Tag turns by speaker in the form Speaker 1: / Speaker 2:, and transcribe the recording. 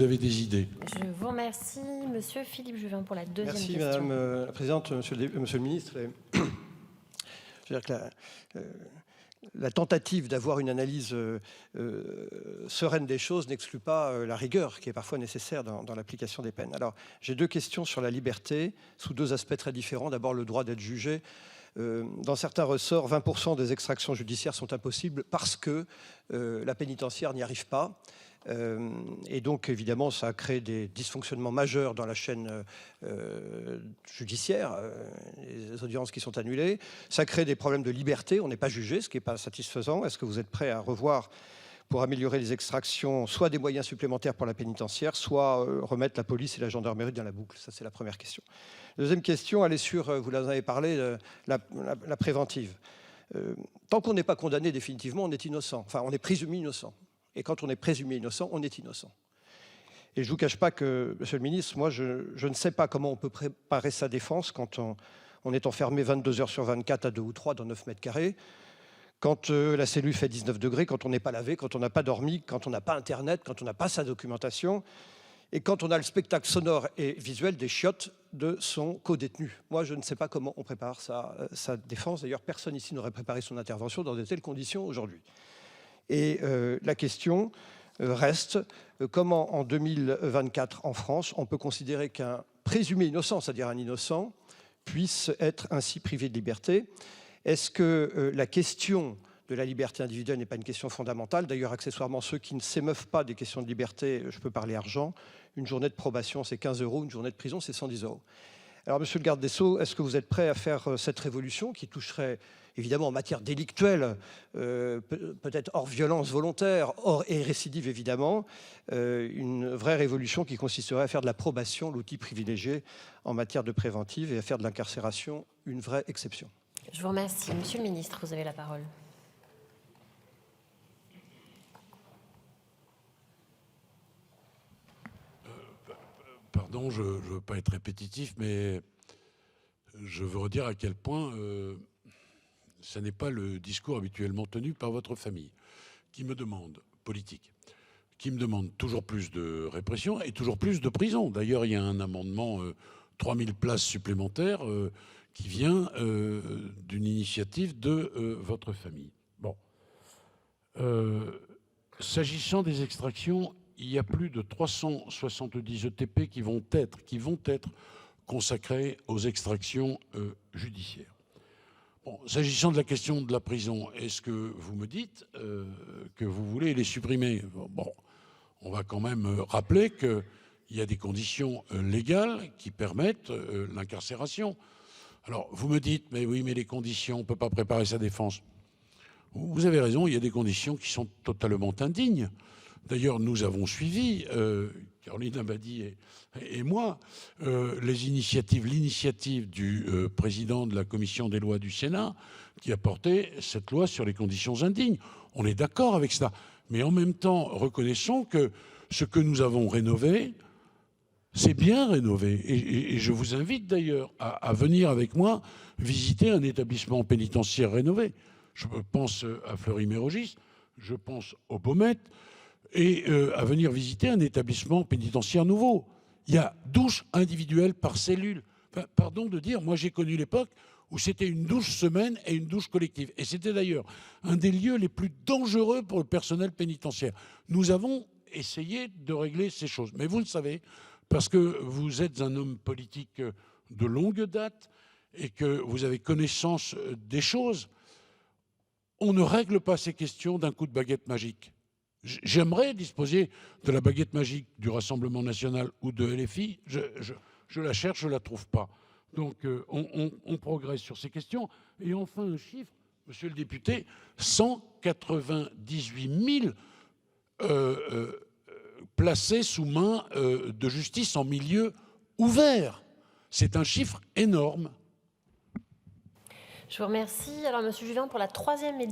Speaker 1: Vous avez des idées?
Speaker 2: Je vous remercie. Monsieur Philippe Juvin pour la deuxième question.
Speaker 3: Merci Madame la Présidente, Monsieur le Ministre. Je veux dire que la tentative d'avoir une analyse sereine des choses n'exclut pas la rigueur qui est parfois nécessaire dans l'application des peines. Alors, j'ai deux questions sur la liberté, sous deux aspects très différents. D'abord, le droit d'être jugé. Dans certains ressorts, 20% des extractions judiciaires sont impossibles parce que la pénitentiaire n'y arrive pas. Et donc, évidemment, ça a créé des dysfonctionnements majeurs dans la chaîne judiciaire, les audiences qui sont annulées. Ça crée des problèmes de liberté, on n'est pas jugé, ce qui n'est pas satisfaisant. Est-ce que vous êtes prêt à revoir, pour améliorer les extractions, soit des moyens supplémentaires pour la pénitentiaire, soit remettre la police et la gendarmerie dans la boucle? Ça, c'est la première question. La deuxième question, elle est sur, vous en avez parlé, la préventive. Tant qu'on n'est pas condamné définitivement, on est innocent. Enfin, on est présumé innocent. Et quand on est présumé innocent, on est innocent. Et je ne vous cache pas que, Monsieur le Ministre, moi, je ne sais pas comment on peut préparer sa défense quand on est enfermé 22 heures sur 24 à 2 ou 3 dans 9 mètres carrés, quand la cellule fait 19 degrés, quand on n'est pas lavé, quand on n'a pas dormi, quand on n'a pas Internet, quand on n'a pas sa documentation, et quand on a le spectacle sonore et visuel des chiottes de son co-détenu. Moi, je ne sais pas comment on prépare sa défense. D'ailleurs, personne ici n'aurait préparé son intervention dans de telles conditions aujourd'hui. Et la question reste, comment en 2024 en France, on peut considérer qu'un présumé innocent, c'est-à-dire un innocent, puisse être ainsi privé de liberté? Est-ce que la question de la liberté individuelle n'est pas une question fondamentale? D'ailleurs, accessoirement, ceux qui ne s'émeuvent pas des questions de liberté, je peux parler argent, une journée de probation, c'est 15 €, une journée de prison, c'est 110 €. Alors, Monsieur le garde des Sceaux, est-ce que vous êtes prêt à faire cette révolution qui toucherait, évidemment, en matière délictuelle, peut-être hors violence volontaire, hors et récidive, évidemment, une vraie révolution qui consisterait à faire de la probation l'outil privilégié en matière de préventive et à faire de l'incarcération une vraie exception?
Speaker 2: Je vous remercie. Monsieur le Ministre, vous avez la parole.
Speaker 1: Pardon, je ne veux pas être répétitif, mais je veux redire à quel point ce n'est pas le discours habituellement tenu par votre famille, qui me demande, politique, qui me demande toujours plus de répression et toujours plus de prison. D'ailleurs, il y a un amendement, 3000 places supplémentaires, qui vient d'une initiative de votre famille. Bon. S'agissant des extractions, il y a plus de 370 ETP qui vont être consacrés aux extractions judiciaires. Bon, s'agissant de la question de la prison, est-ce que vous me dites que vous voulez les supprimer? Bon, on va quand même rappeler qu'il y a des conditions légales qui permettent l'incarcération. Alors, vous me dites, mais oui, mais les conditions, on ne peut pas préparer sa défense. Vous avez raison, il y a des conditions qui sont totalement indignes. D'ailleurs, nous avons suivi, Caroline Abadie et moi, l'initiative du président de la commission des lois du Sénat qui a porté cette loi sur les conditions indignes. On est d'accord avec cela. Mais en même temps, reconnaissons que ce que nous avons rénové, c'est bien rénové. Et je vous invite d'ailleurs à venir avec moi visiter un établissement pénitentiaire rénové. Je pense à Fleury-Mérogis, je pense au Baumette, et à venir visiter un établissement pénitentiaire nouveau. Il y a douche individuelle par cellule. Enfin, pardon de dire, moi j'ai connu l'époque où c'était une douche semaine et une douche collective. Et c'était d'ailleurs un des lieux les plus dangereux pour le personnel pénitentiaire. Nous avons essayé de régler ces choses. Mais vous le savez, parce que vous êtes un homme politique de longue date et que vous avez connaissance des choses, on ne règle pas ces questions d'un coup de baguette magique. J'aimerais disposer de la baguette magique du Rassemblement national ou de LFI. Je la cherche, je ne la trouve pas. Donc on progresse sur ces questions. Et enfin un chiffre, monsieur le député, 198 000 placés sous main de justice en milieu ouvert. C'est un chiffre énorme.
Speaker 2: Je vous remercie. Alors, Monsieur Juvin, pour la troisième et dernière